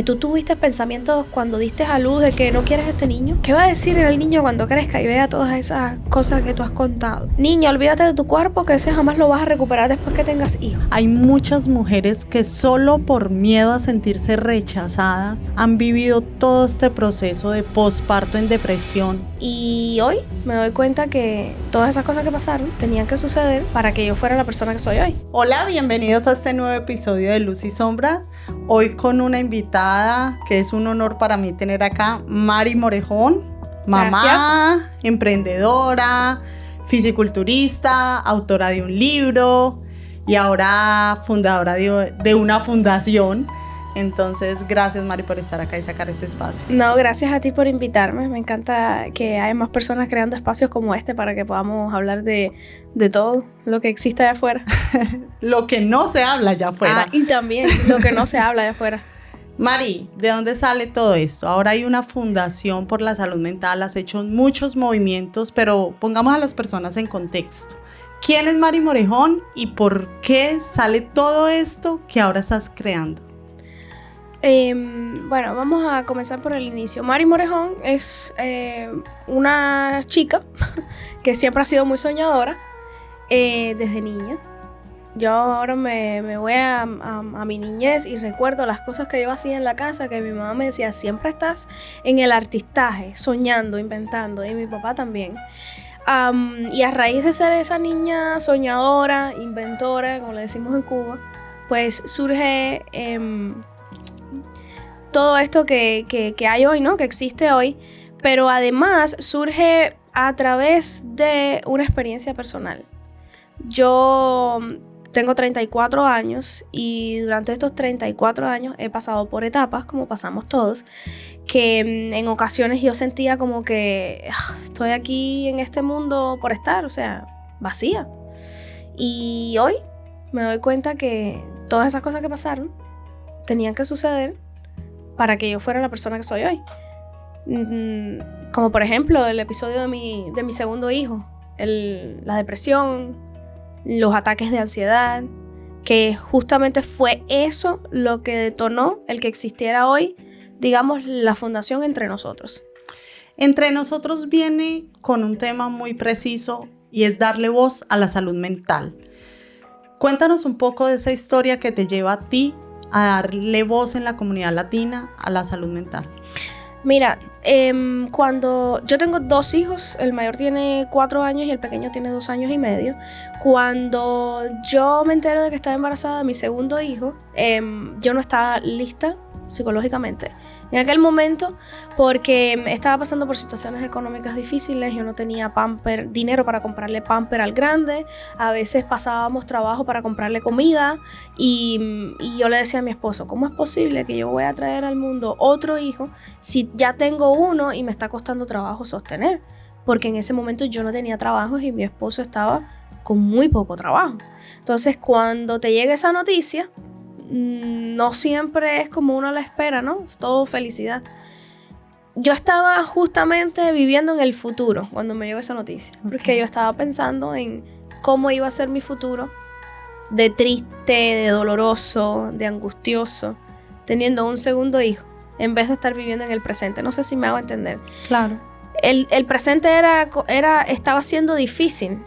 ¿Tú tuviste pensamientos cuando diste a luz de que no quieres a este niño? ¿Qué va a decir el niño cuando crezca y vea todas esas cosas que tú has contado? Niña, olvídate de tu cuerpo, que ese jamás lo vas a recuperar después que tengas hijos. Hay muchas mujeres que solo por miedo a sentirse rechazadas han vivido todo este proceso de posparto en depresión. Y hoy me doy cuenta que todas esas cosas que pasaron tenían que suceder para que yo fuera la persona que soy hoy. Hola, bienvenidos a este nuevo episodio de Luz y Sombra. Hoy con una invitada que es un honor para mí tener acá, Mari Morejón, mamá, Gracias. emprendedora, fisiculturista, autora de un libro y ahora fundadora de una fundación. Entonces, gracias Mari por estar acá y sacar este espacio. No, gracias a ti por invitarme. Me encanta que haya más personas creando espacios como este para que podamos hablar de todo lo que existe allá afuera. Lo que no se habla allá afuera. Y también lo que no se habla allá afuera. Mari, ¿de dónde sale todo esto? Ahora hay una fundación por la salud mental, has hecho muchos movimientos, pero pongamos a las personas en contexto. ¿Quién es Mari Morejón y por qué sale todo esto que ahora estás creando? Bueno, vamos a comenzar por el inicio. Mari Morejón es una chica que siempre ha sido muy soñadora desde niña. Yo ahora me voy a mi niñez y recuerdo las cosas que yo hacía en la casa, que mi mamá me decía, siempre estás en el artistaje, soñando, inventando, y mi papá también. Y a raíz de ser esa niña soñadora, inventora, como le decimos en Cuba, pues surge todo esto que hay hoy, ¿no? Que existe hoy, pero además surge a través de una experiencia personal. Yo tengo 34 años y durante estos 34 años he pasado por etapas, como pasamos todos, que en ocasiones yo sentía como que estoy aquí en este mundo por estar, o sea, vacía. Y hoy me doy cuenta que todas esas cosas que pasaron tenían que suceder para que yo fuera la persona que soy hoy. Como por ejemplo el episodio de mi segundo hijo, la depresión, los ataques de ansiedad, que justamente fue eso lo que detonó el que existiera hoy, digamos, la fundación Entre Nosotros. Entre Nosotros viene con un tema muy preciso y es darle voz a la salud mental. Cuéntanos un poco de esa historia que te lleva a ti a darle voz en la comunidad latina a la salud mental. Mira, cuando yo tengo 2 hijos, el mayor tiene 4 años y el pequeño tiene 2 años y medio. Cuando yo me entero de que estaba embarazada de mi segundo hijo, yo no estaba lista psicológicamente en aquel momento porque estaba pasando por situaciones económicas difíciles. Yo no tenía dinero para comprarle pamper al grande, a veces pasábamos trabajo para comprarle comida y yo le decía a mi esposo, ¿cómo es posible que yo voy a traer al mundo otro hijo si ya tengo uno y me está costando trabajo sostener? Porque en ese momento yo no tenía trabajo y mi esposo estaba con muy poco trabajo. Entonces cuando te llega esa noticia, no siempre es como uno la espera, ¿no? Todo felicidad. Yo estaba justamente viviendo en el futuro cuando me llegó esa noticia, porque yo estaba pensando en cómo iba a ser mi futuro, de triste, de doloroso, de angustioso, teniendo un segundo hijo, en vez de estar viviendo en el presente. No sé si me hago entender. Claro. El presente estaba siendo difícil,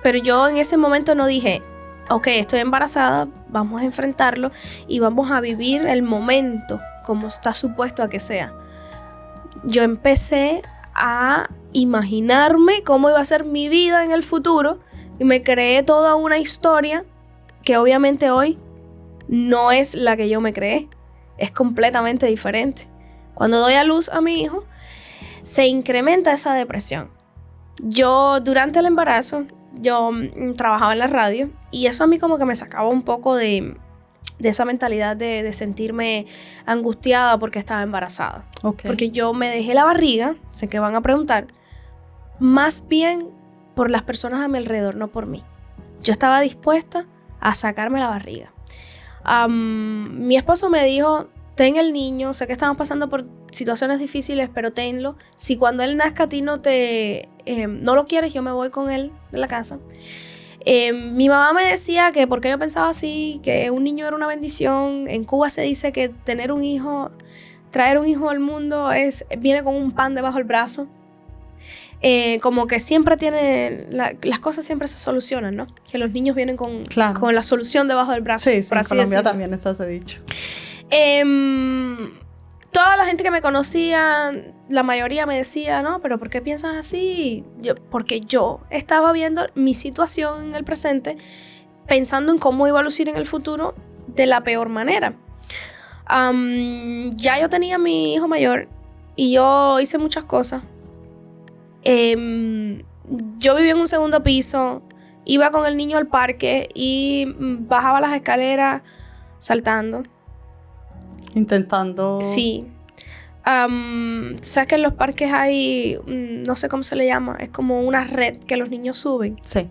pero yo en ese momento no dije, ok, estoy embarazada, vamos a enfrentarlo y vamos a vivir el momento como está supuesto a que sea. Yo empecé a imaginarme cómo iba a ser mi vida en el futuro y me creé toda una historia que obviamente hoy no es la que yo me creé, es completamente diferente. Cuando doy a luz a mi hijo, se incrementa esa depresión. Yo durante el embarazo, yo trabajaba en la radio y eso a mí como que me sacaba un poco de esa mentalidad de sentirme angustiada porque estaba embarazada. Okay. Porque yo me dejé la barriga, sé que van a preguntar, más bien por las personas a mi alrededor, no por mí. Yo estaba dispuesta a sacarme la barriga. Mi esposo me dijo, ten el niño, sé que estamos pasando por situaciones difíciles, pero tenlo. Si cuando él nazca a ti no lo quieres, yo me voy con él de la casa. Mi mamá me decía que porque yo pensaba así, que un niño era una bendición. En Cuba se dice que traer un hijo al mundo viene con un pan debajo del brazo. Como que siempre las cosas siempre se solucionan, ¿no? Que los niños vienen con la solución debajo del brazo. Sí, en Colombia también está ese dicho. Toda la gente que me conocía, la mayoría me decía, no, pero ¿por qué piensas así? Porque yo estaba viendo mi situación en el presente, pensando en cómo iba a lucir en el futuro de la peor manera. Ya yo tenía a mi hijo mayor y yo hice muchas cosas. Yo vivía en un segundo piso, iba con el niño al parque y bajaba las escaleras saltando. Intentando... Sí. ¿Sabes que en los parques hay, no sé cómo se le llama, es como una red que los niños suben? Sí.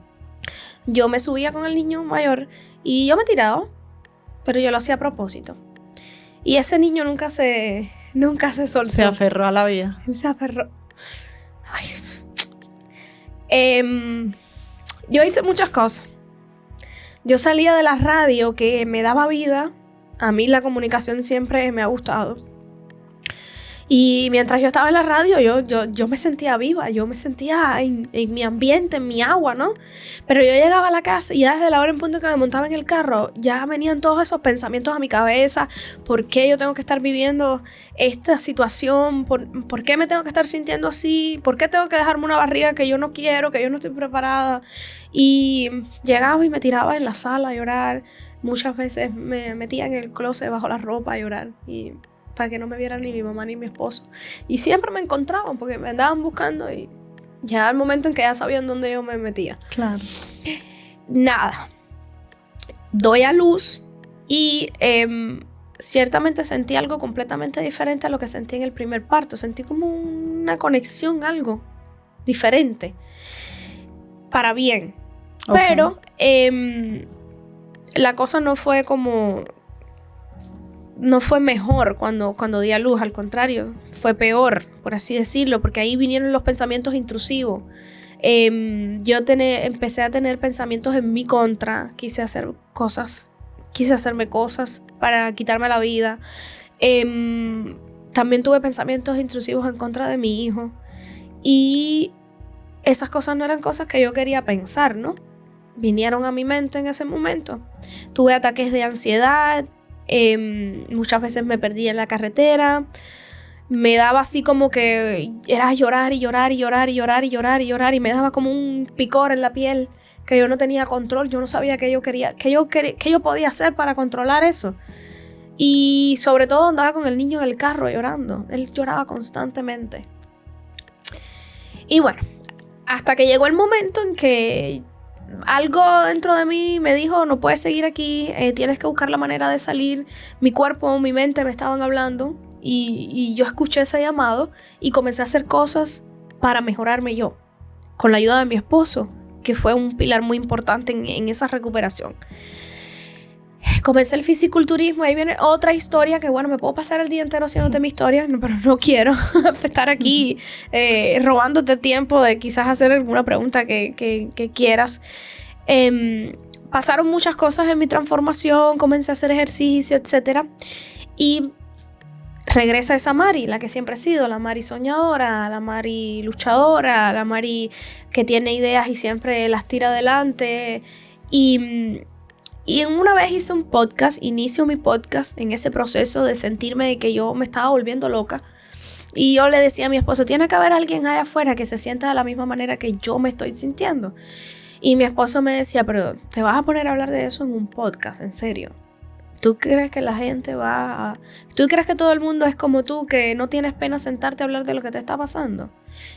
Yo me subía con el niño mayor y yo me tiraba, pero yo lo hacía a propósito. Y ese niño nunca se soltó. Se aferró a la vida. Él se aferró. Ay. Yo hice muchas cosas. Yo salía de la radio que me daba vida. A mí la comunicación siempre me ha gustado. Y mientras yo estaba en la radio, yo me sentía viva, yo me sentía en mi ambiente, en mi agua, ¿no? Pero yo llegaba a la casa y ya desde la hora en punto que me montaba en el carro, ya venían todos esos pensamientos a mi cabeza. ¿Por qué yo tengo que estar viviendo esta situación? ¿Por qué me tengo que estar sintiendo así? ¿Por qué tengo que dejarme una barriga que yo no quiero, que yo no estoy preparada? Y llegaba y me tiraba en la sala a llorar. Muchas veces me metía en el closet bajo la ropa a llorar y para que no me vieran ni mi mamá ni mi esposo. Y siempre me encontraban porque me andaban buscando y ya al momento en que ya sabían dónde yo me metía. Claro. Nada. Doy a luz y ciertamente sentí algo completamente diferente a lo que sentí en el primer parto. Sentí como una conexión, algo diferente. Para bien. Okay. Pero la cosa no fue mejor cuando di a luz, al contrario, fue peor, por así decirlo, porque ahí vinieron los pensamientos intrusivos. Yo empecé a tener pensamientos en mi contra, quise hacerme cosas para quitarme la vida. También tuve pensamientos intrusivos en contra de mi hijo y esas cosas no eran cosas que yo quería pensar, ¿no? Vinieron a mi mente en ese momento. Tuve ataques de ansiedad. Muchas veces me perdí en la carretera. Me daba así como que era llorar y llorar y llorar y llorar y llorar y llorar y me daba como un picor en la piel que yo no tenía control. Yo no sabía qué yo podía hacer para controlar eso. Y sobre todo andaba con el niño en el carro llorando. Él lloraba constantemente. Y bueno, hasta que llegó el momento en que algo dentro de mí me dijo, no puedes seguir aquí, tienes que buscar la manera de salir. Mi cuerpo, mi mente me estaban hablando y yo escuché ese llamado y comencé a hacer cosas para mejorarme yo, con la ayuda de mi esposo, que fue un pilar muy importante en esa recuperación. Comencé el fisiculturismo, ahí viene otra historia que bueno, me puedo pasar el día entero haciéndote mi historia, pero no quiero estar aquí robándote tiempo de quizás hacer alguna pregunta que quieras. Pasaron muchas cosas en mi transformación, comencé a hacer ejercicio, etc. Y regresa esa Mari, la que siempre he sido, la Mari soñadora, la Mari luchadora, la Mari que tiene ideas y siempre las tira adelante. Y una vez hice un podcast, inicio mi podcast en ese proceso de sentirme de que yo me estaba volviendo loca. Y yo le decía a mi esposo, tiene que haber alguien allá afuera que se sienta de la misma manera que yo me estoy sintiendo. Y mi esposo me decía, pero te vas a poner a hablar de eso en un podcast, en serio. ¿Tú crees que la gente ¿Tú crees que todo el mundo es como tú, que no tienes pena sentarte a hablar de lo que te está pasando?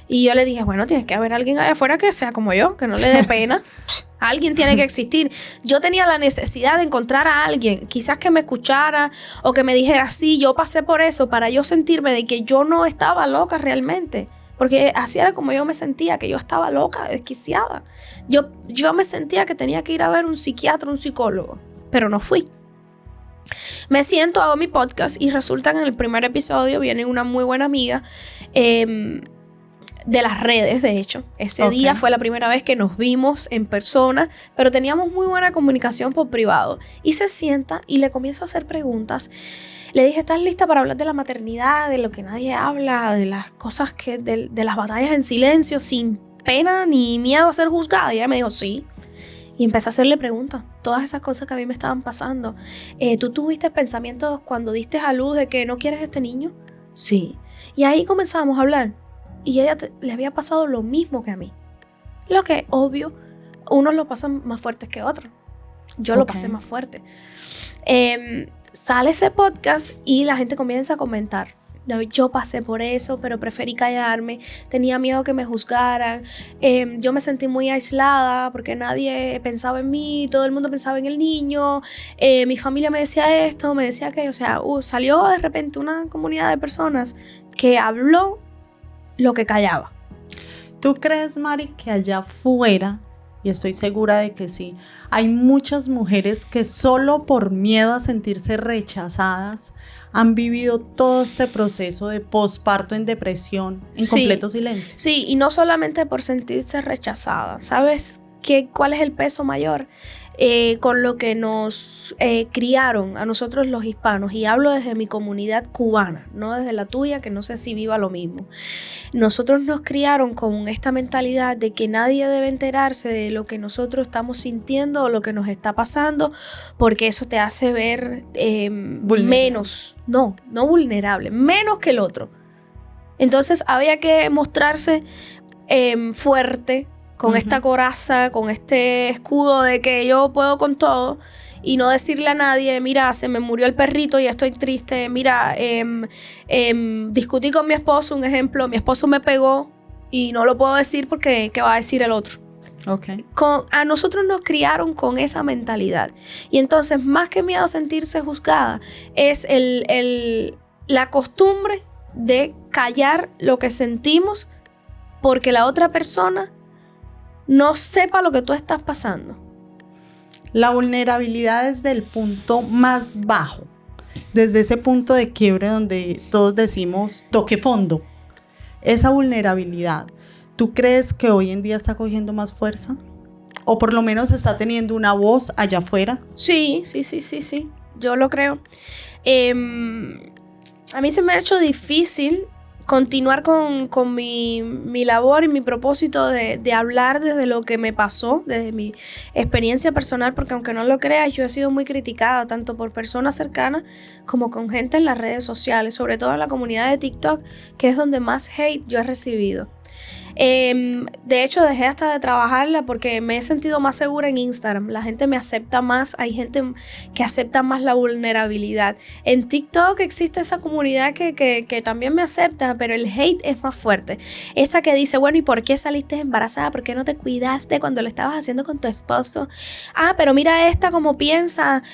Y yo le dije, bueno, tiene que haber alguien allá afuera que sea como yo, que no le dé pena. Alguien tiene que existir. Yo tenía la necesidad de encontrar a alguien, quizás que me escuchara o que me dijera, sí, yo pasé por eso, para yo sentirme de que yo no estaba loca realmente. Porque así era como yo me sentía, que yo estaba loca, desquiciada. Yo me sentía que tenía que ir a ver un psiquiatra, un psicólogo, pero no fui. Me siento, hago mi podcast y resulta que en el primer episodio viene una muy buena amiga de las redes, de hecho. Ese día fue la primera vez que nos vimos en persona, pero teníamos muy buena comunicación por privado. Y se sienta y le comienzo a hacer preguntas. Le dije, ¿estás lista para hablar de la maternidad, de lo que nadie habla, de las cosas de las batallas en silencio, sin pena ni miedo a ser juzgada? Y ella me dijo, sí. Y empecé a hacerle preguntas, todas esas cosas que a mí me estaban pasando. ¿Tú tuviste pensamientos cuando diste a luz de que no quieres este niño? Sí. Y ahí comenzamos a hablar. Y a ella le había pasado lo mismo que a mí. Lo que, obvio, unos lo pasan más fuertes que otros. Yo lo pasé más fuerte. Sale ese podcast y la gente comienza a comentar. Yo pasé por eso, pero preferí callarme. Tenía miedo que me juzgaran. Yo me sentí muy aislada porque nadie pensaba en mí. Todo el mundo pensaba en el niño. Mi familia me decía esto, me decía aquello. O sea, salió de repente una comunidad de personas que habló lo que callaba. ¿Tú crees, Mari, que allá afuera, y estoy segura de que sí, hay muchas mujeres que solo por miedo a sentirse rechazadas han vivido todo este proceso de posparto en depresión, en completo silencio? Sí, y no solamente por sentirse rechazada. ¿Sabes cuál es el peso mayor? Con lo que nos criaron a nosotros los hispanos, y hablo desde mi comunidad cubana, no desde la tuya, que no sé si viva lo mismo. Nosotros nos criaron con esta mentalidad de que nadie debe enterarse de lo que nosotros estamos sintiendo o lo que nos está pasando, porque eso te hace ver menos, no vulnerable, menos que el otro. Entonces había que mostrarse fuerte, con esta coraza, con este escudo de que yo puedo con todo, y no decirle a nadie, mira, se me murió el perrito y estoy triste, mira, discutí con mi esposo, un ejemplo, mi esposo me pegó y no lo puedo decir porque ¿qué va a decir el otro? Okay. A nosotros nos criaron con esa mentalidad, y entonces más que miedo a sentirse juzgada es la costumbre de callar lo que sentimos porque la otra persona no sepa lo que tú estás pasando. La vulnerabilidad es del punto más bajo, desde ese punto de quiebre donde todos decimos toque fondo. Esa vulnerabilidad, ¿tú crees que hoy en día está cogiendo más fuerza? ¿O por lo menos está teniendo una voz allá afuera? Sí, yo lo creo. A mí se me ha hecho difícil continuar con mi labor y mi propósito de hablar desde lo que me pasó, desde mi experiencia personal, porque aunque no lo creas, yo he sido muy criticada tanto por personas cercanas como con gente en las redes sociales, sobre todo en la comunidad de TikTok, que es donde más hate yo he recibido. De hecho, dejé hasta de trabajarla porque me he sentido más segura en Instagram. La gente me acepta más, hay gente que acepta más la vulnerabilidad. En TikTok existe esa comunidad que también me acepta, pero el hate es más fuerte. Esa que dice, bueno, ¿y por qué saliste embarazada? ¿Por qué no te cuidaste cuando lo estabas haciendo con tu esposo? Ah, pero mira esta cómo piensa.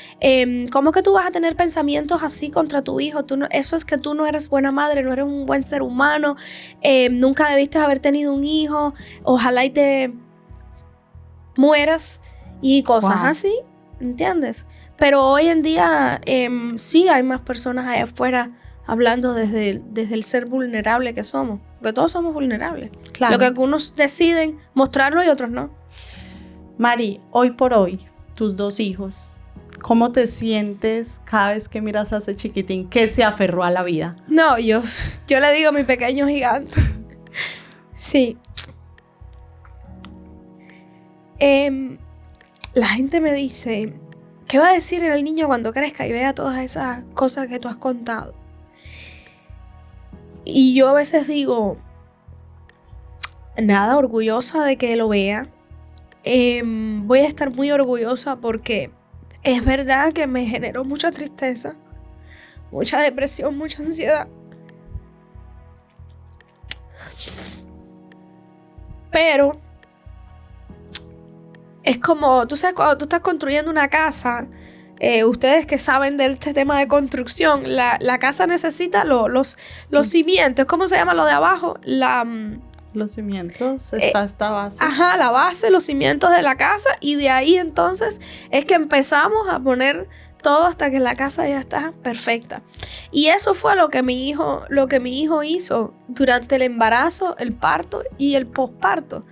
¿Cómo que tú vas a tener pensamientos así contra tu hijo? Eso es que tú no eres buena madre, no eres un buen ser humano. Nunca debiste haber tenido un hijo, ojalá y te mueras y cosas así, ¿entiendes? Pero hoy en día sí hay más personas allá afuera hablando desde el ser vulnerable que somos, porque todos somos vulnerables. Claro. Lo que algunos deciden mostrarlo y otros no. Mari, hoy por hoy, tus 2 hijos, ¿cómo te sientes cada vez que miras a ese chiquitín que se aferró a la vida? No, yo le digo mi pequeño gigante. Sí. La gente me dice, ¿qué va a decir el niño cuando crezca y vea todas esas cosas que tú has contado? Y yo a veces digo, nada, orgullosa de que lo vea. Voy a estar muy orgullosa porque es verdad que me generó mucha tristeza, mucha depresión, mucha ansiedad. Pero es como, tú sabes, cuando tú estás construyendo una casa, ustedes que saben de este tema de construcción, la casa necesita los cimientos. ¿Cómo se llama lo de abajo? Los cimientos, esta base. Ajá, la base, los cimientos de la casa, y de ahí entonces es que empezamos a poner todo hasta que la casa ya está perfecta. Y eso fue lo que mi hijo hizo durante el embarazo, el parto y el posparto.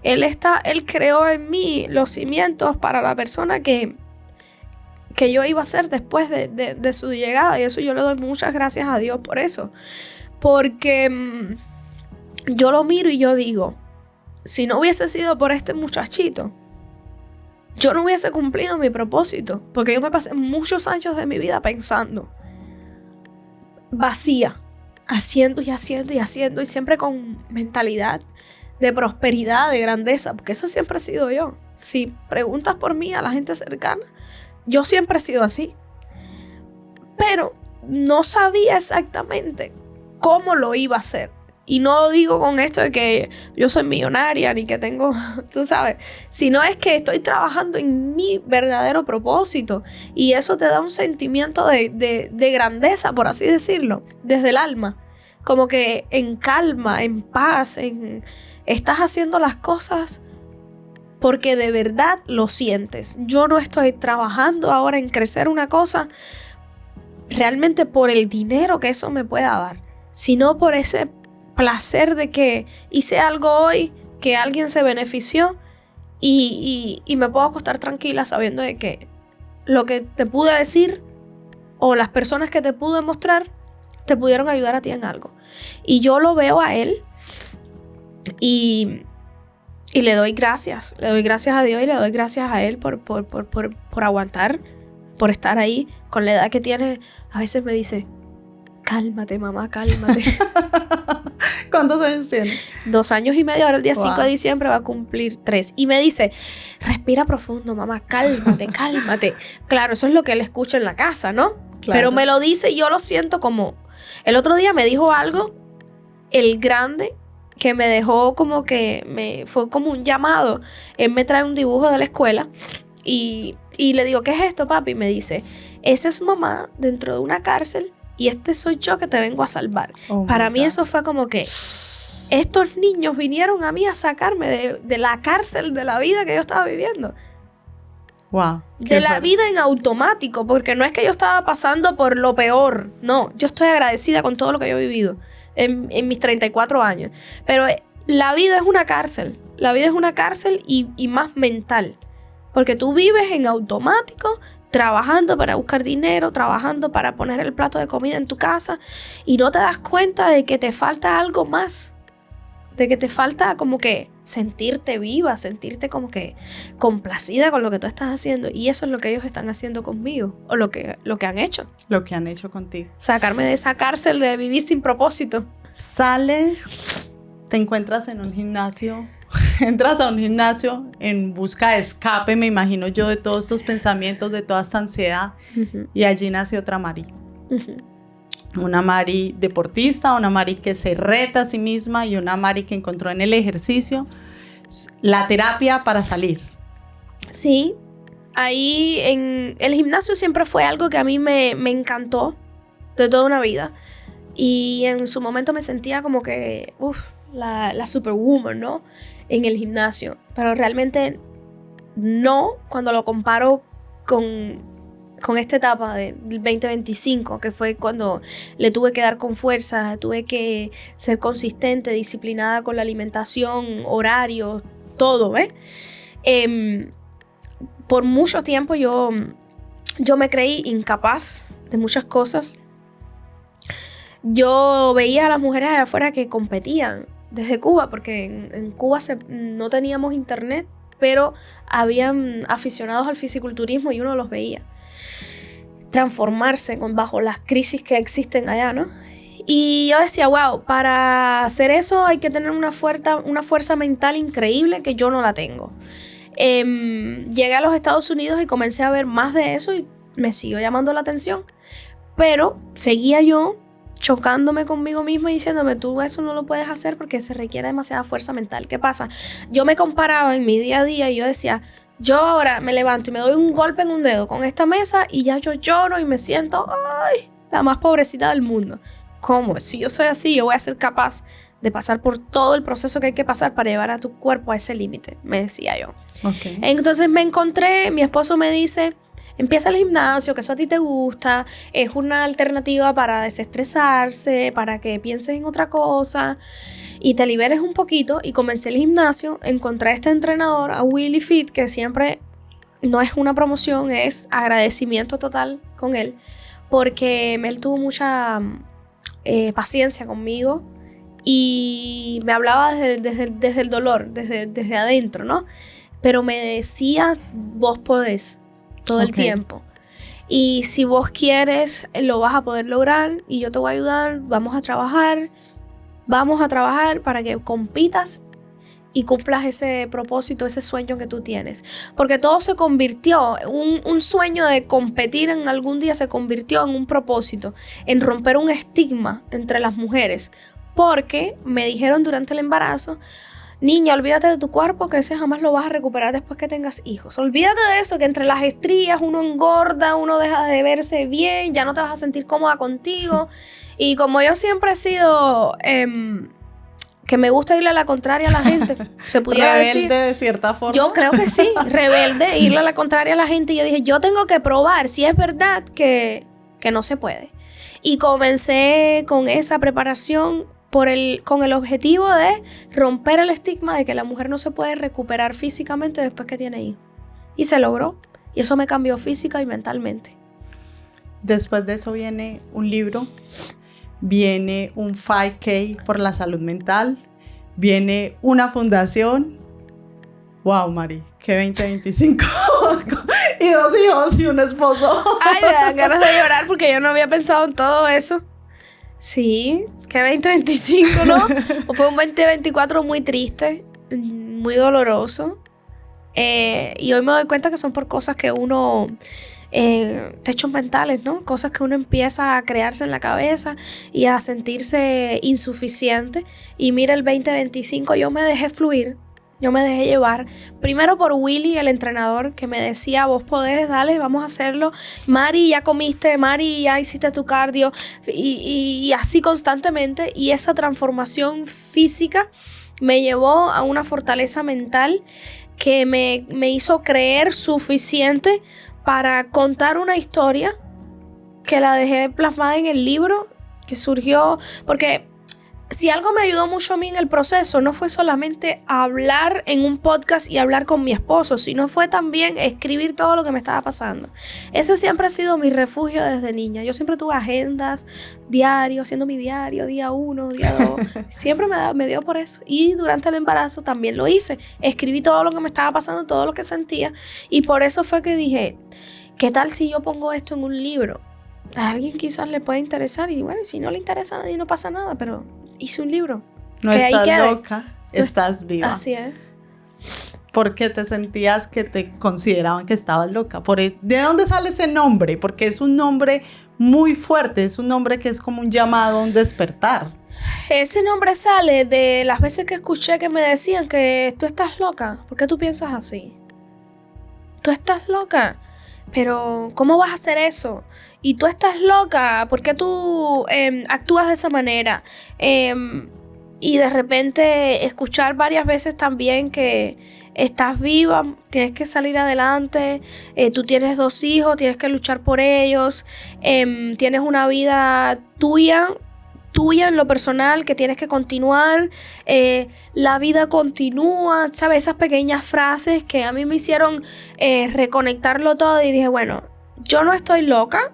Él creó en mí los cimientos para la persona que yo iba a ser después de su llegada. Y eso yo le doy muchas gracias a Dios por eso. Porque yo lo miro y yo digo, si no hubiese sido por este muchachito, yo no hubiese cumplido mi propósito. Porque yo me pasé muchos años de mi vida pensando, vacía, haciendo y haciendo y haciendo, y siempre con mentalidad de prosperidad, de grandeza, porque eso siempre he sido yo. Si preguntas por mí a la gente cercana, yo siempre he sido así. Pero no sabía exactamente cómo lo iba a hacer. Y no digo con esto de que yo soy millonaria ni que tengo, tú sabes, sino es que estoy trabajando en mi verdadero propósito. Y eso te da un sentimiento de grandeza, por así decirlo, desde el alma. Como que en calma, en paz, estás haciendo las cosas porque de verdad lo sientes. Yo no estoy trabajando ahora en crecer una cosa realmente por el dinero que eso me pueda dar, sino por ese placer de que hice algo hoy, que alguien se benefició y me puedo acostar tranquila sabiendo de que lo que te pude decir o las personas que te pude mostrar te pudieron ayudar a ti en algo. Y yo lo veo a él y le doy gracias a Dios y le doy gracias a él por aguantar, por estar ahí con la edad que tiene. A veces me dice, cálmate mamá, cálmate. ¿Cuántos años tiene? 2 años y medio, ahora el día 5 de diciembre va a cumplir 3. Y me dice, respira profundo mamá, cálmate, cálmate. Claro, eso es lo que él escucha en la casa, ¿no? Claro. Pero me lo dice y yo lo siento como... El otro día me dijo algo, el grande, que me dejó como que... fue como un llamado. Él me trae un dibujo de la escuela y le digo, ¿qué es esto, papi? Y me dice, esa es mamá dentro de una cárcel y este soy yo que te vengo a salvar. Para mí eso fue como que estos niños vinieron a mí a sacarme de la cárcel de la vida que yo estaba viviendo. Wow. De la vida en automático, porque no es que yo estaba pasando por lo peor. No, yo estoy agradecida con todo lo que yo he vivido en mis 34 años. Pero la vida es una cárcel. La vida es una cárcel y más mental. Porque tú vives en automático, trabajando para buscar dinero, trabajando para poner el plato de comida en tu casa y no te das cuenta de que te falta algo más, de que te falta como que sentirte viva, sentirte como que complacida con lo que tú estás haciendo, y eso es lo que ellos están haciendo conmigo, o lo que han hecho. Lo que han hecho contigo. Sacarme de esa cárcel de vivir sin propósito. Sales, te encuentras en un gimnasio. Entras a un gimnasio en busca de escape, me imagino yo, de todos estos pensamientos, de toda esta ansiedad. Y allí nace otra Mari. Una Mari deportista, una Mari que se reta a sí misma y una Mari que encontró en el ejercicio la terapia para salir. Sí, ahí en el gimnasio siempre fue algo que a mí me encantó de toda una vida. Y en su momento me sentía como que, la superwoman, ¿no? En el gimnasio. Pero realmente no, cuando lo comparo con esta etapa del 2025, que fue cuando le tuve que dar con fuerza, tuve que ser consistente, disciplinada con la alimentación, horarios, todo, ¿ves? Por mucho tiempo yo me creí incapaz de muchas cosas. Yo veía a las mujeres allá afuera que competían desde Cuba, porque en Cuba no teníamos internet, pero habían aficionados al fisiculturismo y uno los veía transformarse bajo las crisis que existen allá, ¿no? Y yo decía, wow, para hacer eso hay que tener una fuerza mental increíble que yo no la tengo. Llegué a los Estados Unidos y comencé a ver más de eso y me siguió llamando la atención, pero seguía yo chocándome conmigo misma y diciéndome, tú eso no lo puedes hacer porque se requiere demasiada fuerza mental. ¿Qué pasa? Yo me comparaba en mi día a día y yo decía, yo ahora me levanto y me doy un golpe en un dedo con esta mesa y ya yo lloro y me siento, ay, la más pobrecita del mundo. ¿Cómo? Si yo soy así, yo voy a ser capaz de pasar por todo el proceso que hay que pasar para llevar a tu cuerpo a ese límite, me decía yo. Okay. Entonces me encontré, mi esposo me dice, empieza el gimnasio, que eso a ti te gusta, es una alternativa para desestresarse, para que pienses en otra cosa y te liberes un poquito. Y comencé el gimnasio, encontré a este entrenador, a Willy Fit, que siempre no es una promoción, es agradecimiento total con él, porque él tuvo mucha paciencia conmigo y me hablaba desde el dolor, desde adentro, ¿no? Pero me decía, vos podés, todo el tiempo. Y si vos quieres, lo vas a poder lograr y yo te voy a ayudar, vamos a trabajar para que compitas y cumplas ese propósito, ese sueño que tú tienes. Porque todo se convirtió, un sueño de competir en algún día se convirtió en un propósito, en romper un estigma entre las mujeres. Porque me dijeron durante el embarazo, niña, olvídate de tu cuerpo, que ese jamás lo vas a recuperar después que tengas hijos. Olvídate de eso, que entre las estrías uno engorda, uno deja de verse bien, ya no te vas a sentir cómoda contigo. Y como yo siempre he sido... que me gusta irle a la contraria a la gente, se pudiera decir. Rebelde de cierta forma. Yo creo que sí, rebelde, irle a la contraria a la gente. Y yo dije, yo tengo que probar si es verdad que no se puede. Y comencé con esa preparación con el objetivo de romper el estigma de que la mujer no se puede recuperar físicamente después que tiene hijos. Y se logró. Y eso me cambió física y mentalmente. Después de eso viene un libro. Viene un 5K por la salud mental, viene una fundación. Wow, Mari, que 2025 y 2 hijos y un esposo. Ay, me dan ganas de llorar porque yo no había pensado en todo eso. Sí, que 2025, ¿no? Fue un 2024 muy triste, muy doloroso. Y hoy me doy cuenta que son por cosas que uno... techos mentales, ¿no? Cosas que uno empieza a crearse en la cabeza y a sentirse insuficiente. Y mira, el 2025 yo me dejé fluir, yo me dejé llevar. Primero por Willy, el entrenador, que me decía, vos podés, dale, vamos a hacerlo. Mari, ya comiste, Mari, ya hiciste tu cardio. Y así constantemente. Y esa transformación física me llevó a una fortaleza mental que me hizo creer suficiente para contar una historia que la dejé plasmada en el libro, que surgió, porque si algo me ayudó mucho a mí en el proceso, no fue solamente hablar en un podcast y hablar con mi esposo, sino fue también escribir todo lo que me estaba pasando. Ese siempre ha sido mi refugio desde niña. Yo siempre tuve agendas, diario, haciendo mi diario, día 1, día 2. Siempre me dio por eso. Y durante el embarazo también lo hice. Escribí todo lo que me estaba pasando, todo lo que sentía. Y por eso fue que dije, ¿qué tal si yo pongo esto en un libro? A alguien quizás le puede interesar y bueno, si no le interesa a nadie no pasa nada, pero hice un libro. No estás loca, estás viva. Así es. Porque te sentías que te consideraban que estabas loca. ¿De dónde sale ese nombre? Porque es un nombre muy fuerte, es un nombre que es como un llamado a un despertar. Ese nombre sale de las veces que escuché que me decían que tú estás loca. ¿Por qué tú piensas así? Tú estás loca. Pero, ¿cómo vas a hacer eso? Y tú estás loca, ¿por qué tú actúas de esa manera? Y de repente escuchar varias veces también que estás viva, tienes que salir adelante, tú tienes 2 hijos, tienes que luchar por ellos, tienes una vida tuya en lo personal que tienes que continuar, la vida continúa, ¿sabes? Esas pequeñas frases que a mí me hicieron reconectarlo todo y dije, bueno, yo no estoy loca,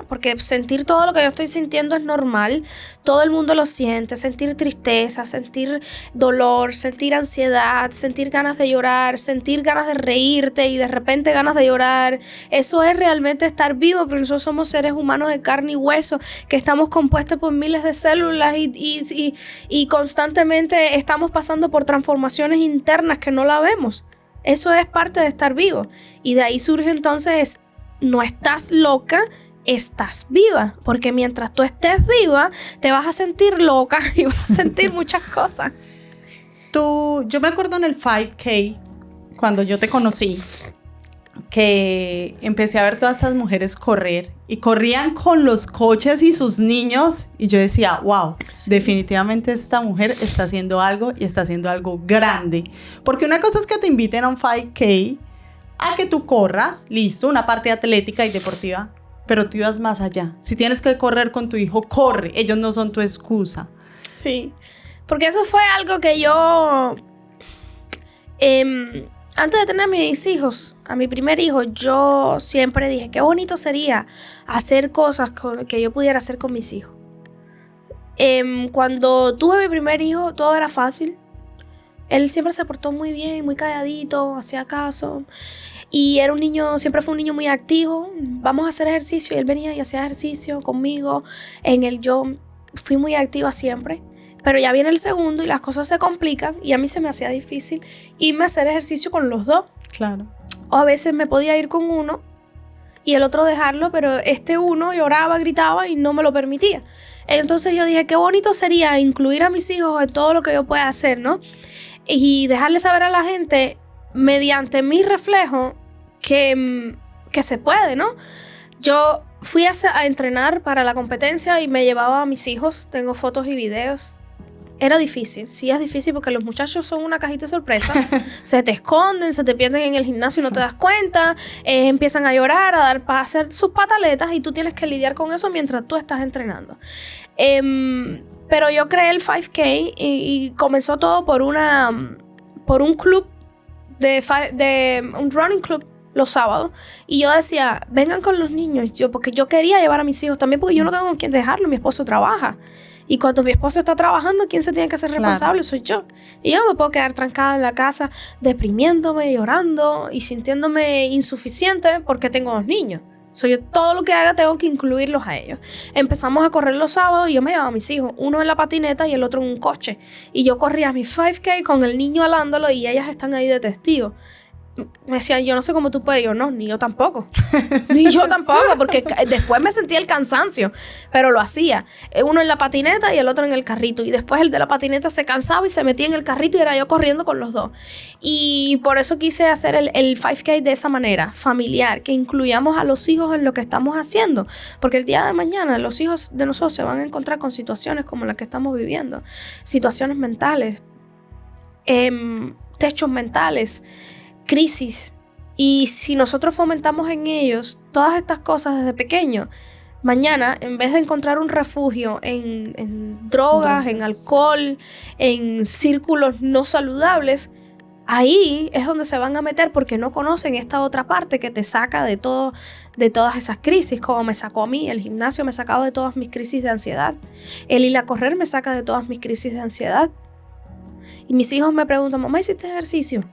porque sentir todo lo que yo estoy sintiendo es normal, todo el mundo lo siente, sentir tristeza, sentir dolor, sentir ansiedad, sentir ganas de llorar, sentir ganas de reírte y de repente ganas de llorar, eso es realmente estar vivo, porque nosotros somos seres humanos de carne y hueso, que estamos compuestos por miles de células y constantemente estamos pasando por transformaciones internas que no la vemos, eso es parte de estar vivo, y de ahí surge entonces... No estás loca, estás viva. Porque mientras tú estés viva, te vas a sentir loca y vas a sentir muchas cosas. Yo me acuerdo en el 5K, cuando yo te conocí, que empecé a ver todas esas mujeres correr y corrían con los coches y sus niños. Y yo decía, wow, sí. Definitivamente esta mujer está haciendo algo y está haciendo algo grande. Porque una cosa es que te inviten a un 5K a que tú corras, listo, una parte atlética y deportiva, pero tú ibas más allá. Si tienes que correr con tu hijo, corre. Ellos no son tu excusa. Sí, porque eso fue algo que yo, antes de tener a mis hijos, a mi primer hijo, yo siempre dije, qué bonito sería hacer cosas que yo pudiera hacer con mis hijos. Cuando tuve mi primer hijo, todo era fácil. Él siempre se portó muy bien, muy calladito, hacía caso. Y era un niño, siempre fue un niño muy activo. Vamos a hacer ejercicio. Y él venía y hacía ejercicio conmigo. Yo fui muy activa siempre. Pero ya viene el segundo y las cosas se complican. Y a mí se me hacía difícil irme a hacer ejercicio con los dos. Claro. O a veces me podía ir con uno y el otro dejarlo, pero uno lloraba, gritaba y no me lo permitía. Entonces yo dije, qué bonito sería incluir a mis hijos en todo lo que yo pueda hacer, ¿no? Y dejarle saber a la gente, mediante mi reflejo, que se puede, ¿no? Yo fui a entrenar para la competencia y me llevaba a mis hijos. Tengo fotos y videos. Era difícil, sí es difícil porque los muchachos son una cajita de sorpresa. Se te esconden, se te pierden en el gimnasio y no te das cuenta. Empiezan a llorar, a hacer sus pataletas y tú tienes que lidiar con eso mientras tú estás entrenando. Pero yo creé el 5K y comenzó todo por un club, un running club los sábados. Y yo decía, vengan con los niños, porque yo quería llevar a mis hijos también, porque yo no tengo con quién dejarlo, mi esposo trabaja. Y cuando mi esposo está trabajando, ¿quién se tiene que hacer responsable? Soy yo. Y yo no me puedo quedar trancada en la casa deprimiéndome, llorando y sintiéndome insuficiente porque tengo 2 niños. Yo todo lo que haga tengo que incluirlos a ellos. Empezamos a correr los sábados y yo me llevaba a mis hijos, uno en la patineta y el otro en un coche. Y yo corría mi 5K con el niño alándolo y ellas están ahí de testigo. Me decían, yo no sé cómo tú puedes. Yo no, ni yo tampoco. Ni yo tampoco, porque después me sentía el cansancio, pero lo hacía. Uno en la patineta y el otro en el carrito. Y después el de la patineta se cansaba y se metía en el carrito y era yo corriendo con los dos. Y por eso quise hacer el 5K de esa manera, familiar, que incluyamos a los hijos en lo que estamos haciendo. Porque el día de mañana los hijos de nosotros se van a encontrar con situaciones como las que estamos viviendo. Situaciones mentales, techos mentales, crisis. Y si nosotros fomentamos en ellos todas estas cosas desde pequeños, mañana, en vez de encontrar un refugio en drogas, en alcohol, en círculos no saludables, ahí es donde se van a meter porque no conocen esta otra parte que te saca de todas esas crisis, como me sacó a mí. El gimnasio me sacaba de todas mis crisis de ansiedad. El ir a correr me saca de todas mis crisis de ansiedad. Y mis hijos me preguntan, mamá, ¿hiciste ejercicio?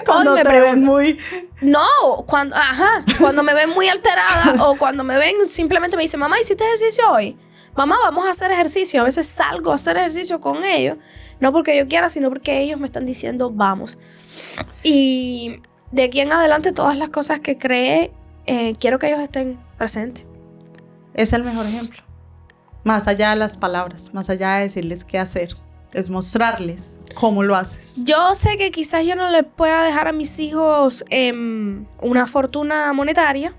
Cuando me ven muy... No, cuando me ven muy alterada o cuando me ven simplemente me dicen, mamá, ¿hiciste ejercicio hoy? Mamá, vamos a hacer ejercicio. A veces salgo a hacer ejercicio con ellos, no porque yo quiera, sino porque ellos me están diciendo, vamos. Y de aquí en adelante todas las cosas que creé, quiero que ellos estén presentes. Es el mejor ejemplo. Más allá de las palabras, más allá de decirles qué hacer, es mostrarles cómo lo haces. Yo sé que quizás yo no les pueda dejar a mis hijos una fortuna monetaria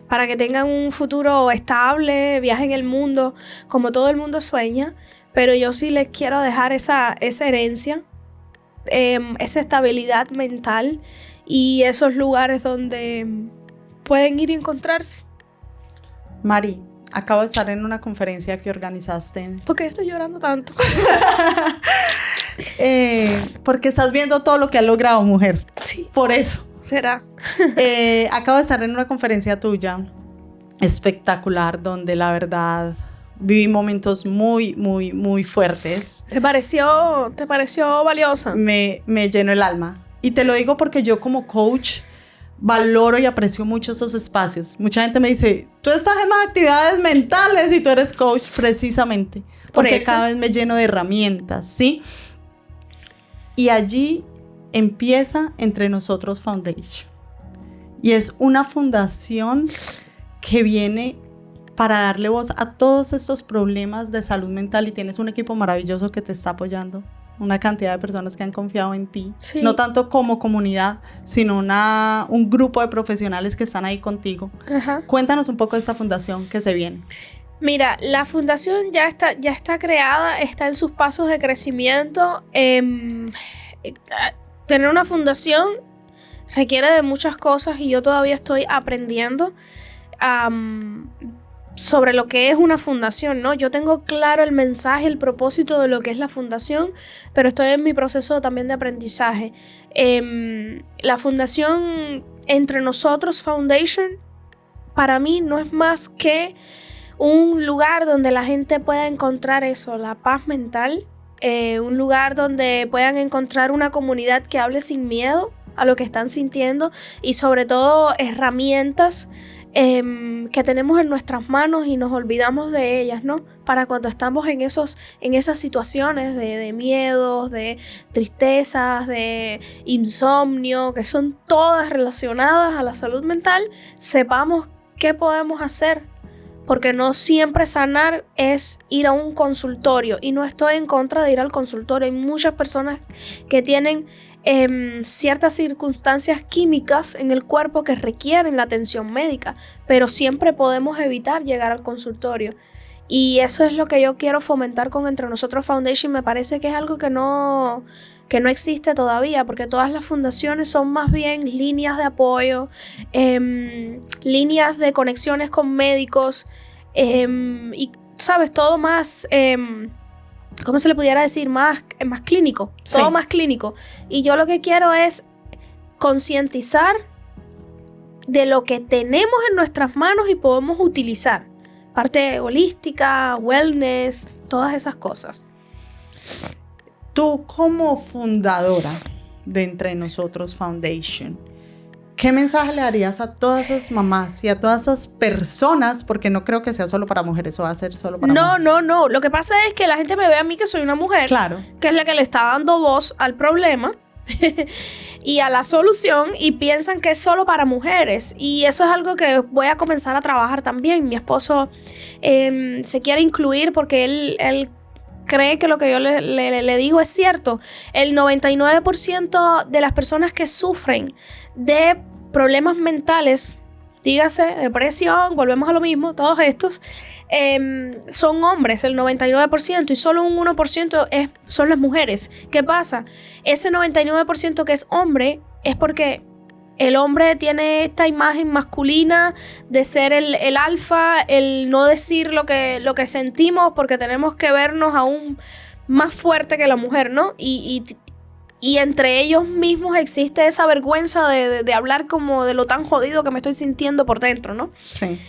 para que tengan un futuro estable, viajen el mundo como todo el mundo sueña, pero yo sí les quiero dejar esa herencia, esa estabilidad mental y esos lugares donde pueden ir y encontrarse. Mari, acabo de estar en una conferencia que organizaste. ¿Por qué estoy llorando tanto? Porque estás viendo todo lo que has logrado, mujer. Sí. Por eso. ¿Será? Acabo de estar en una conferencia tuya espectacular, donde la verdad viví momentos muy, muy, muy fuertes. ¿Te pareció valiosa? Me llenó el alma. Y te lo digo porque yo como coach valoro y aprecio mucho esos espacios. Mucha gente me dice, tú estás en más actividades mentales y tú eres coach, precisamente. Porque cada vez me lleno de herramientas, ¿sí? Y allí empieza Entre Nosotros Foundation. Y es una fundación que viene para darle voz a todos estos problemas de salud mental, y tienes un equipo maravilloso que te está apoyando, una cantidad de personas que han confiado en ti, sí. No tanto como comunidad, sino un grupo de profesionales que están ahí contigo. Ajá. Cuéntanos un poco de esta fundación que se viene. Mira, la fundación ya está creada, está en sus pasos de crecimiento. Tener una fundación requiere de muchas cosas y yo todavía estoy aprendiendo sobre lo que es una fundación, ¿no? Yo tengo claro el mensaje, el propósito de lo que es la fundación, pero estoy en mi proceso también de aprendizaje. La fundación Entre Nosotros Foundation, para mí no es más que un lugar donde la gente pueda encontrar eso, la paz mental, un lugar donde puedan encontrar una comunidad que hable sin miedo a lo que están sintiendo y sobre todo herramientas que tenemos en nuestras manos y nos olvidamos de ellas, ¿no? Para cuando estamos en esas situaciones de miedos, de tristezas, de insomnio, que son todas relacionadas a la salud mental, sepamos qué podemos hacer. Porque no siempre sanar es ir a un consultorio. Y no estoy en contra de ir al consultorio. Hay muchas personas que tienen ciertas circunstancias químicas en el cuerpo que requieren la atención médica. Pero siempre podemos evitar llegar al consultorio. Y eso es lo que yo quiero fomentar con Entre Nosotros Foundation. Me parece que es algo que no existe todavía, porque todas las fundaciones son más bien líneas de apoyo, líneas de conexiones con médicos y, ¿sabes? Todo más, ¿cómo se le pudiera decir? Más clínico, todo Sí. más clínico. Y yo lo que quiero es concientizar de lo que tenemos en nuestras manos y podemos utilizar. Parte holística, wellness, todas esas cosas. Tú como fundadora de Entre Nosotros Foundation, ¿qué mensaje le darías a todas esas mamás y a todas esas personas? Porque no creo que sea solo para mujeres, eso va a ser solo para mujeres. No. Lo que pasa es que la gente me ve a mí que soy una mujer, Claro. que es la que le está dando voz al problema y a la solución y piensan que es solo para mujeres. Y eso es algo que voy a comenzar a trabajar también. Mi esposo se quiere incluir porque él cree que lo que yo le digo es cierto. El 99% de las personas que sufren de problemas mentales, dígase depresión, volvemos a lo mismo, todos estos, son hombres, el 99%, y solo un 1% son las mujeres. ¿Qué pasa? Ese 99% que es hombre es porque el hombre tiene esta imagen masculina de ser el alfa, el no decir lo que sentimos porque tenemos que vernos aún más fuerte que la mujer, ¿no? Y entre ellos mismos existe esa vergüenza de hablar como de lo tan jodido que me estoy sintiendo por dentro, ¿no? Sí.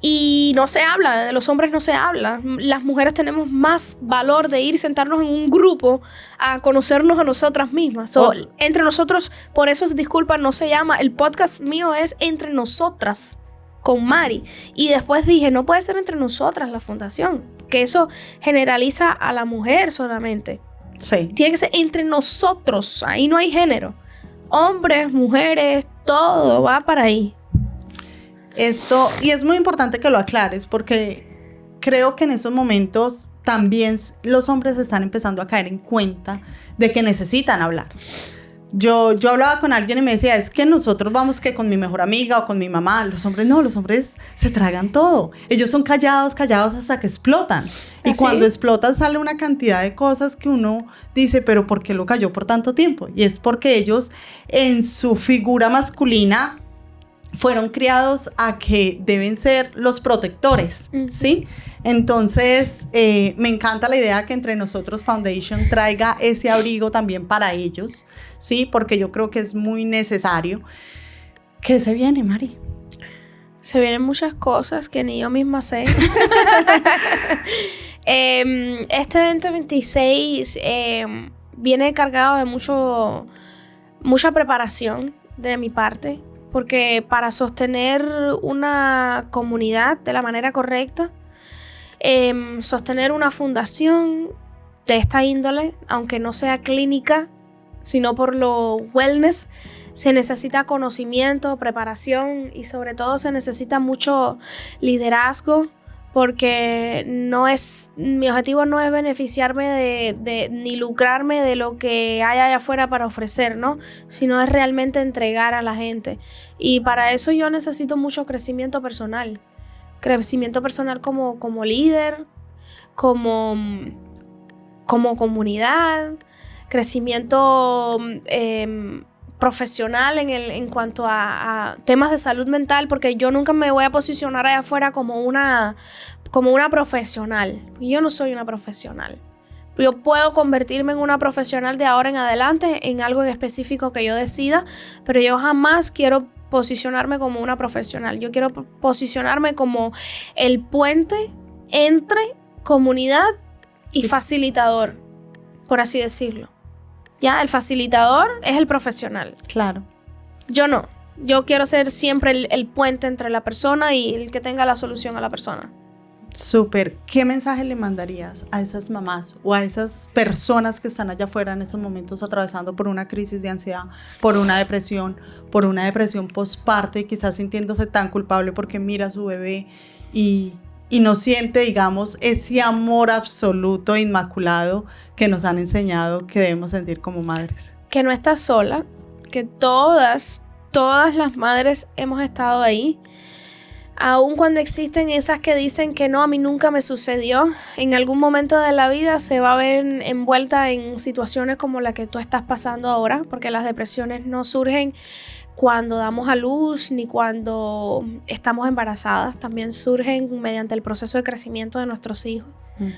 Y no se habla, de los hombres no se habla. Las mujeres tenemos más valor de ir y sentarnos en un grupo a conocernos a nosotras mismas. Entre nosotros, por eso, disculpa, no se llama, el podcast mío es Entre Nosotras con Mari. Y después dije, no puede ser Entre Nosotras la fundación, que eso generaliza a la mujer solamente. Sí. Tiene que ser entre nosotros, ahí no hay género. Hombres, mujeres, todo va para ahí. Esto, y es muy importante que lo aclares porque creo que en esos momentos también los hombres están empezando a caer en cuenta de que necesitan hablar. Yo hablaba con alguien y me decía, es que nosotros vamos que con mi mejor amiga o con mi mamá, los hombres no, los hombres se tragan todo. Ellos son callados hasta que explotan. Y ¿Ah, cuando sí? explotan sale una cantidad de cosas que uno dice, pero ¿por qué lo cayó por tanto tiempo? Y es porque ellos en su figura masculina fueron criados a que deben ser los protectores, ¿sí? Entonces, me encanta la idea que Entre Nosotros Foundation traiga ese abrigo también para ellos, ¿sí? Porque yo creo que es muy necesario. ¿Qué se viene, Mari? Se vienen muchas cosas que ni yo misma sé. Este 2026 viene cargado de mucha preparación de mi parte, porque para sostener una comunidad de la manera correcta, sostener una fundación de esta índole, aunque no sea clínica, sino por lo wellness, se necesita conocimiento, preparación y sobre todo se necesita mucho liderazgo, porque mi objetivo no es beneficiarme ni lucrarme de lo que hay allá afuera para ofrecer, ¿no? Sino es realmente entregar a la gente. Y para eso yo necesito mucho crecimiento personal como líder, como comunidad, crecimiento profesional en cuanto a temas de salud mental, porque yo nunca me voy a posicionar allá afuera como una profesional. Yo no soy una profesional. Yo puedo convertirme en una profesional de ahora en adelante en algo en específico que yo decida, pero yo jamás quiero posicionarme como una profesional. Yo quiero posicionarme como el puente entre comunidad y facilitador, por así decirlo. Ya, el facilitador es el profesional. Claro. Yo no. Yo quiero ser siempre el puente entre la persona y el que tenga la solución a la persona. Súper. ¿Qué mensaje le mandarías a esas mamás o a esas personas que están allá afuera en esos momentos atravesando por una crisis de ansiedad, por una depresión postparto y quizás sintiéndose tan culpable porque mira a su bebé y no siente, digamos, ese amor absoluto, inmaculado que nos han enseñado que debemos sentir como madres? Que no estás sola, que todas las madres hemos estado ahí. Aun cuando existen esas que dicen que no, a mí nunca me sucedió, en algún momento de la vida se va a ver envuelta en situaciones como la que tú estás pasando ahora, porque las depresiones no surgen cuando damos a luz ni cuando estamos embarazadas, también surgen mediante el proceso de crecimiento de nuestros hijos.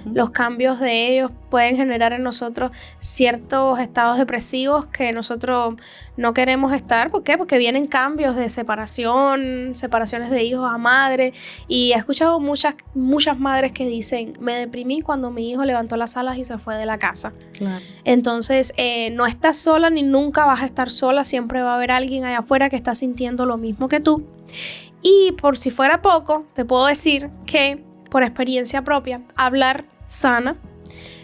Los cambios de ellos pueden generar en nosotros ciertos estados depresivos que nosotros no queremos estar. ¿Por qué? Porque vienen cambios de separaciones de hijos a madres. Y he escuchado muchas madres que dicen, me deprimí cuando mi hijo levantó las alas y se fue de la casa. Claro. Entonces, no estás sola ni nunca vas a estar sola. Siempre va a haber alguien allá afuera que está sintiendo lo mismo que tú. Y por si fuera poco, te puedo decir que por experiencia propia, hablar sana.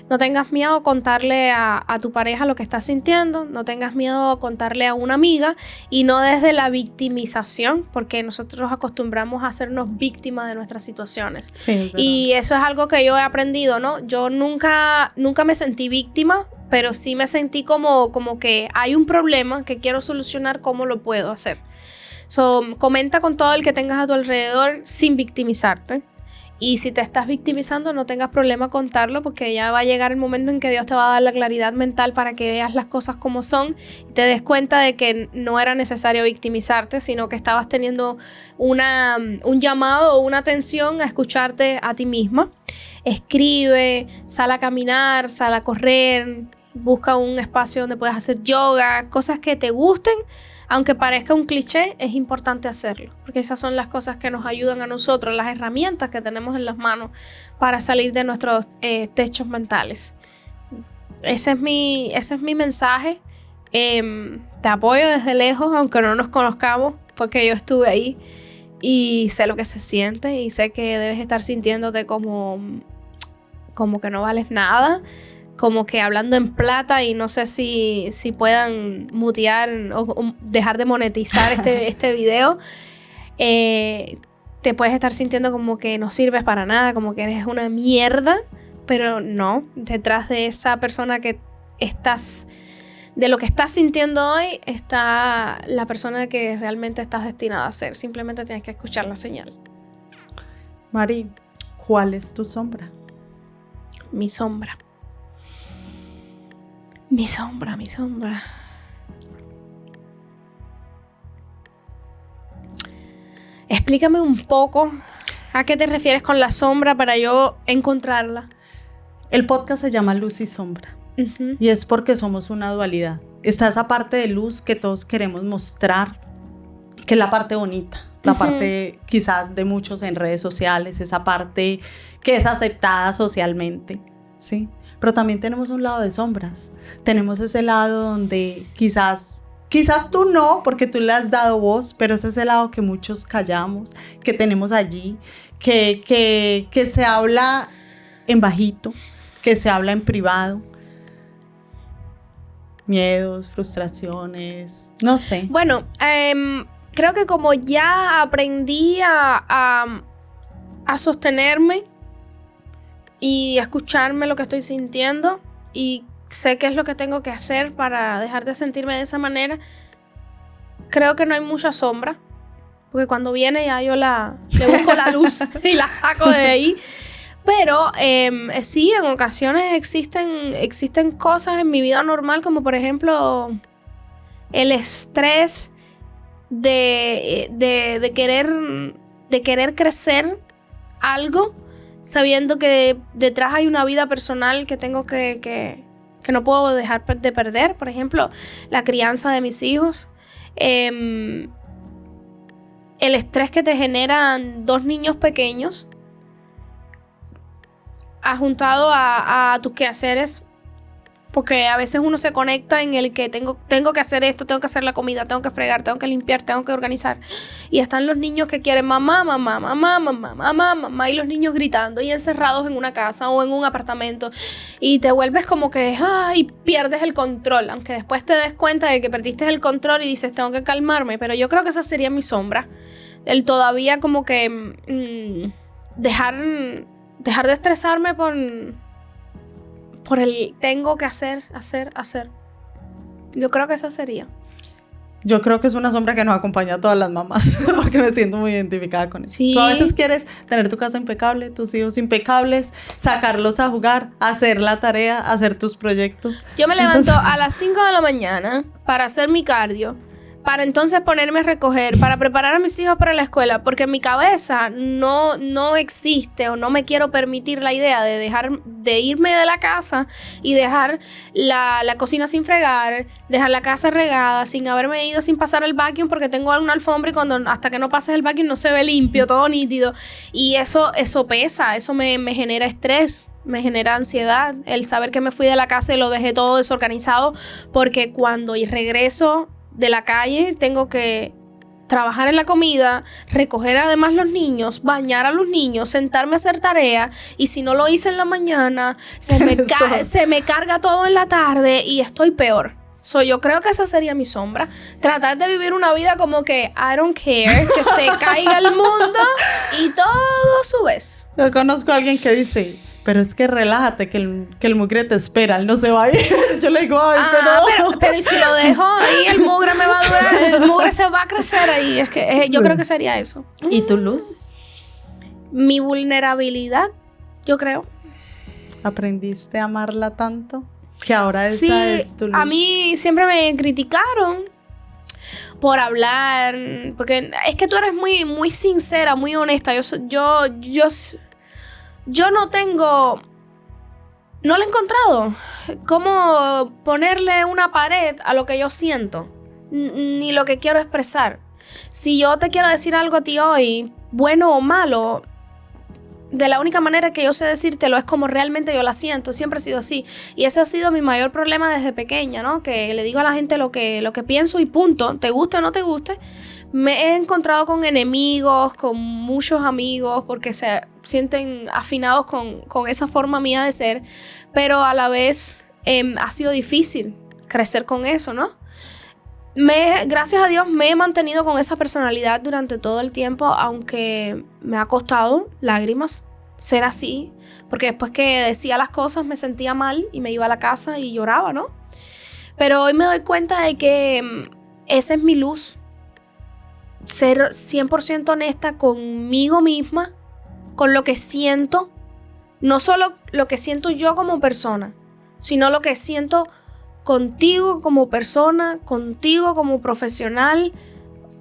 No tengas miedo a contarle a tu pareja lo que estás sintiendo, no tengas miedo a contarle a una amiga y no desde la victimización, porque nosotros acostumbramos a hacernos víctimas de nuestras situaciones. Sí, y eso es algo que yo he aprendido, ¿no? Yo nunca me sentí víctima, pero sí me sentí como que hay un problema que quiero solucionar, ¿cómo lo puedo hacer? Comenta con todo el que tengas a tu alrededor sin victimizarte. Y si te estás victimizando, no tengas problema contarlo, porque ya va a llegar el momento en que Dios te va a dar la claridad mental para que veas las cosas como son y te des cuenta de que no era necesario victimizarte, sino que estabas teniendo un llamado o una atención a escucharte a ti misma. Escribe, sal a caminar, sal a correr, busca un espacio donde puedas hacer yoga, cosas que te gusten. Aunque parezca un cliché, es importante hacerlo, porque esas son las cosas que nos ayudan a nosotros, las herramientas que tenemos en las manos para salir de nuestros techos mentales. Ese es mi mensaje. Te apoyo desde lejos, aunque no nos conozcamos, porque yo estuve ahí y sé lo que se siente y sé que debes estar sintiéndote como que no vales nada, como que hablando en plata, y no sé si puedan mutear o dejar de monetizar este video. Te puedes estar sintiendo como que no sirves para nada, como que eres una mierda, pero no, detrás de esa persona de lo que estás sintiendo hoy, está la persona que realmente estás destinada a ser. Simplemente tienes que escuchar la señal. Mari, ¿cuál es tu sombra? Mi sombra. Mi sombra. Explícame un poco a qué te refieres con la sombra para yo encontrarla. El podcast se llama Luz y Sombra. Y es porque somos una dualidad. Está esa parte de luz que todos queremos mostrar, que es la parte bonita, la parte quizás de muchos en redes sociales, esa parte que es aceptada socialmente, ¿sí? Pero también tenemos un lado de sombras. Tenemos ese lado donde quizás tú no, porque tú le has dado voz, pero es ese lado que muchos callamos, que tenemos allí, que se habla en bajito, que se habla en privado. Miedos, frustraciones, no sé. Bueno, creo que como ya aprendí a sostenerme y escucharme lo que estoy sintiendo, y sé qué es lo que tengo que hacer para dejar de sentirme de esa manera, creo que no hay mucha sombra, porque cuando viene ya yo le busco la luz y la saco de ahí. Pero sí, en ocasiones existen cosas en mi vida normal, como por ejemplo el estrés de querer crecer algo, sabiendo que detrás hay una vida personal que tengo que no puedo dejar de perder. Por ejemplo, la crianza de mis hijos. El estrés que te generan 2 niños pequeños adjuntado a tus quehaceres, porque a veces uno se conecta en el que tengo que hacer esto, tengo que hacer la comida, tengo que fregar, tengo que limpiar, tengo que organizar, y están los niños que quieren mamá, mamá, mamá, mamá, mamá, mamá, y los niños gritando y encerrados en una casa o en un apartamento, y te vuelves como que y pierdes el control, aunque después te des cuenta de que perdiste el control y dices tengo que calmarme. Pero yo creo que esa sería mi sombra, el todavía como que dejar de estresarme por el tengo que hacer. Yo creo que esa sería. Yo creo que es una sombra que nos acompaña a todas las mamás, porque me siento muy identificada con eso. Sí. Tú a veces quieres tener tu casa impecable, tus hijos impecables, sacarlos a jugar, hacer la tarea, hacer tus proyectos. Yo me levanto a las 5 de la mañana para hacer mi cardio, para entonces ponerme a recoger, para preparar a mis hijos para la escuela, porque en mi cabeza no existe, o no me quiero permitir la idea de irme de la casa y dejar la cocina sin fregar, dejar la casa regada, sin haberme ido, sin pasar el vacuum, porque tengo una alfombra y hasta que no pases el vacuum no se ve limpio, todo nítido. Y eso pesa, eso me genera estrés. Me genera ansiedad el saber que me fui de la casa y lo dejé todo desorganizado, porque cuando regreso de la calle tengo que trabajar en la comida, recoger además los niños, bañar a los niños, sentarme a hacer tarea, y si no lo hice en la mañana se me carga todo en la tarde y estoy peor. Yo creo que esa sería mi sombra, tratar de vivir una vida como que I don't care, que se caiga el mundo y todo a su vez. Yo conozco a alguien que dice, pero es que relájate, que el mugre te espera, él no se va a ir. Yo le digo, pero ¿y si lo dejo ahí? El mugre me va a durar, el mugre se va a crecer ahí. Es que yo creo que sería eso. ¿Y tu luz? Mi vulnerabilidad, yo creo. ¿Aprendiste a amarla tanto? Que ahora sí, esa es tu luz. A mí siempre me criticaron por hablar, porque es que tú eres muy, muy sincera, muy honesta. Yo no le he encontrado cómo ponerle una pared a lo que yo siento, ni lo que quiero expresar. Si yo te quiero decir algo a ti hoy, bueno o malo, de la única manera que yo sé decírtelo es como realmente yo la siento. Siempre ha sido así. Y ese ha sido mi mayor problema desde pequeña, ¿no? Que le digo a la gente lo que pienso y punto. Te guste o no te guste. Me he encontrado con enemigos, con muchos amigos, porque se sienten afinados con esa forma mía de ser, pero a la vez ha sido difícil crecer con eso, ¿no? Gracias a Dios me he mantenido con esa personalidad durante todo el tiempo, aunque me ha costado lágrimas ser así, porque después que decía las cosas me sentía mal y me iba a la casa y lloraba, ¿no? Pero hoy me doy cuenta de que esa es mi luz. Ser 100% honesta conmigo misma, con lo que siento, no solo lo que siento yo como persona, sino lo que siento contigo como persona, contigo como profesional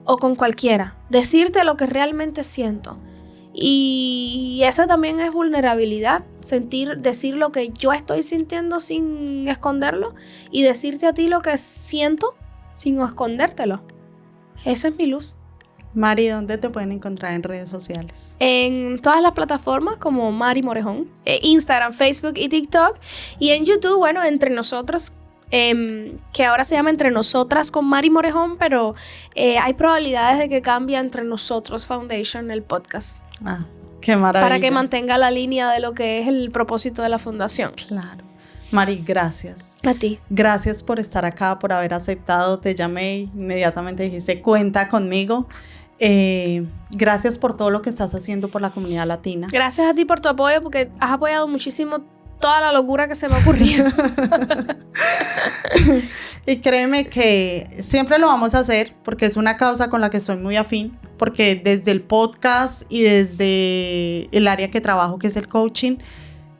o con cualquiera. Decirte lo que realmente siento. Y esa también es vulnerabilidad, decir lo que yo estoy sintiendo sin esconderlo, y decirte a ti lo que siento sin escondértelo. Esa es mi luz. Mari, ¿dónde te pueden encontrar en redes sociales? En todas las plataformas como Mari Morejón, Instagram, Facebook y TikTok. Y en YouTube, bueno, Entre Nosotras, que ahora se llama Entre Nosotras con Mari Morejón, pero hay probabilidades de que cambie a Entre Nosotros Foundation, el podcast. Ah, qué maravilla. Para que mantenga la línea de lo que es el propósito de la fundación. Claro. Mari, gracias. A ti. Gracias por estar acá, por haber aceptado. Te llamé y inmediatamente dijiste, cuenta conmigo. Gracias por todo lo que estás haciendo por la comunidad latina. Gracias a ti por tu apoyo, porque has apoyado muchísimo toda la locura que se me ha ocurrido. Y créeme que siempre lo vamos a hacer, porque es una causa con la que soy muy afín, porque desde el podcast y desde el área que trabajo, que es el coaching,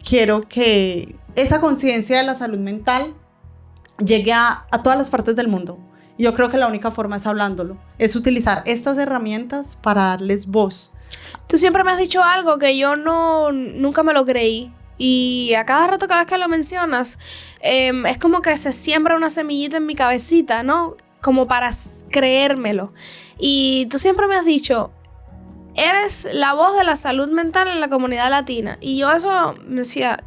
quiero que esa conciencia de la salud mental llegue a todas las partes del mundo, Yo creo que la única forma es hablándolo, es utilizar estas herramientas para darles voz. Tú siempre me has dicho algo que yo nunca me lo creí. Y a cada rato, cada vez que lo mencionas, es como que se siembra una semillita en mi cabecita, ¿no? Como para creérmelo. Y tú siempre me has dicho, eres la voz de la salud mental en la comunidad latina. Y yo eso me decía,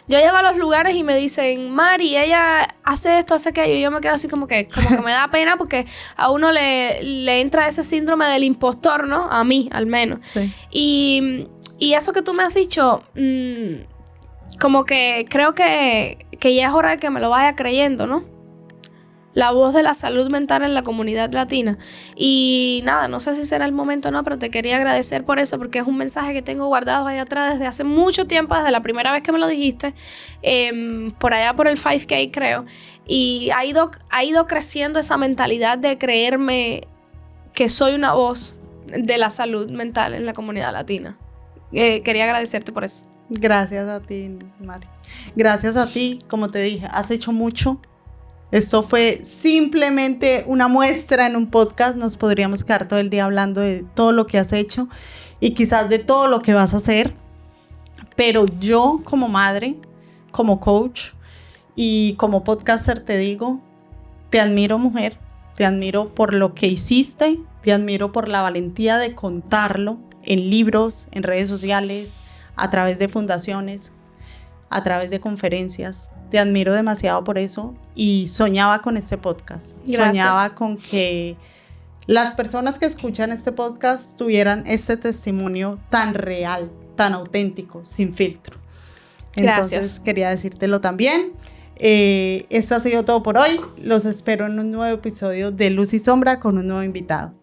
yo llego a los lugares y me dicen, Mari, ella hace esto, hace aquello. Y yo me quedo así como que me da pena porque a uno le entra ese síndrome del impostor, ¿no? A mí, al menos. Sí. Y eso que tú me has dicho, como que creo que ya es hora de que me lo vaya creyendo, ¿no? La voz de la salud mental en la comunidad latina. Y nada, no sé si será el momento o no, pero te quería agradecer por eso, porque es un mensaje que tengo guardado ahí atrás desde hace mucho tiempo, desde la primera vez que me lo dijiste, por allá por el 5K creo. Y ha ido creciendo esa mentalidad de creerme que soy una voz de la salud mental en la comunidad latina. Quería agradecerte por eso. Gracias a ti, Mari. Gracias a ti, como te dije, has hecho mucho. Esto fue simplemente una muestra en un podcast. Nos podríamos quedar todo el día hablando de todo lo que has hecho y quizás de todo lo que vas a hacer. Pero yo como madre, como coach y como podcaster te digo, te admiro, mujer. Te admiro por lo que hiciste. Te admiro por la valentía de contarlo en libros, en redes sociales, a través de fundaciones, a través de conferencias. Te admiro demasiado por eso y soñaba con este podcast. Gracias. Soñaba con que las personas que escuchan este podcast tuvieran este testimonio tan real, tan auténtico, sin filtro. Entonces, Gracias. quería decírtelo también. Esto ha sido todo por hoy. Los espero en un nuevo episodio de Luz y Sombra con un nuevo invitado.